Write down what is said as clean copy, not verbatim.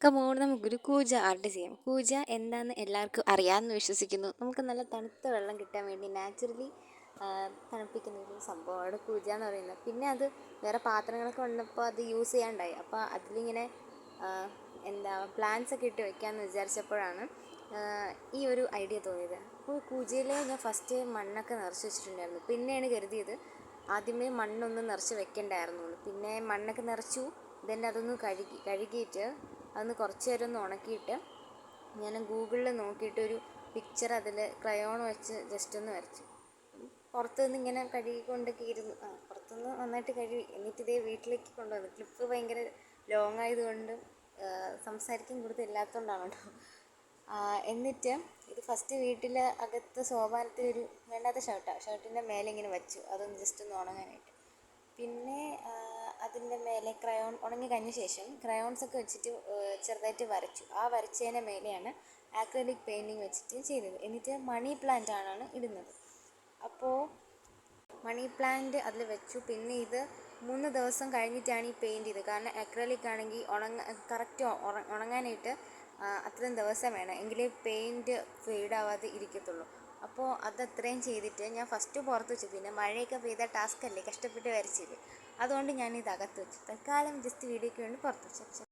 Come on നമുക്കൊരു കൂജ art ചെയ്യാം. കൂജ എന്താണെന്ന് എല്ലാവർക്കും അറിയാമെന്ന് വിശ്വസിക്കുന്നു. നമുക്ക് നല്ല തണുത്ത വെള്ളം കിട്ടാൻ വേണ്ടി നാച്ചുറലി തണുപ്പിക്കുന്ന ഒരു സംഭവമാണ് കൂജ എന്ന് പറയുന്നത്. പിന്നെ അത് വേറെ പാത്രങ്ങളൊക്കെ വന്നപ്പോൾ അത് യൂസ് ചെയ്യാണ്ടായി. അപ്പോൾ അതിലിങ്ങനെ പ്ലാന്റ്സ് ഒക്കെ ഇട്ട് വെക്കാമെന്ന് വിചാരിച്ചപ്പോഴാണ് ഈ ഒരു ഐഡിയ തോന്നിയത്. അപ്പോൾ കൂജയിൽ ഞാൻ ഫസ്റ്റ് മണ്ണൊക്കെ നിറച്ച് വെച്ചിട്ടുണ്ടായിരുന്നു. പിന്നെയാണ് കരുതിയത് ആദ്യമേ മണ്ണൊന്നും നിറച്ച് വെക്കണ്ടായിരുന്നു. പിന്നെ മണ്ണൊക്കെ നിറച്ചു. ഇതെന്നെ അതൊന്ന് കഴുകിയിട്ട് അതൊന്ന് കുറച്ച് നേരം ഒന്ന് ഉണക്കിയിട്ട് ഞാൻ ഗൂഗിളിൽ നോക്കിയിട്ടൊരു പിക്ചർ അതിൽ ക്രയോൺ വെച്ച് ജസ്റ്റ് ഒന്ന് വരച്ചു. പുറത്തുനിന്ന് ഇങ്ങനെ കഴുകിക്കൊണ്ടൊക്കെ ഇരുന്നു. പുറത്തുനിന്ന് നന്നായിട്ട് കഴുകി. എന്നിട്ട് ഇതേ വീട്ടിലേക്ക് കൊണ്ടുവന്നു. ക്ലിപ്പ് ഭയങ്കര ലോങ് ആയതുകൊണ്ട് സംസാരിക്കാൻ കൂടുതലില്ലാത്തതുകൊണ്ടാണ് കേട്ടോ. എന്നിട്ട് ഇത് ഫസ്റ്റ് വീട്ടിൽ അകത്ത് സോപാനത്തിലൊരു വേണ്ടാത്ത ഷർട്ടിൻ്റെ മേലെ ഇങ്ങനെ വച്ചു. അതൊന്ന് ജസ്റ്റ് ഒന്ന് ഉണങ്ങാനായിട്ട്. പിന്നെ അതിൻ്റെ മേലെ ക്രയോൺ ഉണങ്ങി കഴിഞ്ഞ ശേഷം ക്രയോൺസൊക്കെ വെച്ചിട്ട് ചെറുതായിട്ട് വരച്ചു. ആ വരച്ചതിൻ്റെ മേലെയാണ് ആക്രിലിക് പെയിൻറ്റിങ് വെച്ചിട്ട് ചെയ്തത്. എന്നിട്ട് മണി പ്ലാന്റ് ആണ് ഇടുന്നത്. അപ്പോൾ മണി പ്ലാന്റ് അതിൽ വെച്ചു. പിന്നെ ഇത് 3 ദിവസം കഴിഞ്ഞിട്ടാണ് ഈ പെയിൻറ്റ് ചെയ്തത്. കാരണം അക്രലിക് ആണെങ്കിൽ കറക്റ്റ് ഉണങ്ങാനായിട്ട് അത്രയും ദിവസം വേണം, എങ്കിലേ പെയിൻറ്റ് ഫെയ്ഡാവാതെ ഇരിക്കത്തുള്ളൂ. അപ്പോൾ അതത്രയും ചെയ്തിട്ട് ഞാൻ ഫസ്റ്റ് പുറത്ത് വെച്ചു. പിന്നെ മഴയൊക്കെ പെയ്ത ടാസ്ക് അല്ലേ, കഷ്ടപ്പെട്ട് വരച്ചില്ലേ, അതുകൊണ്ട് ഞാൻ ഇത് അകത്ത് വെച്ചു. തൽക്കാലം ജസ്റ്റ് വീഡിയോയ്ക്ക് വേണ്ടി പുറത്ത് വെച്ചു.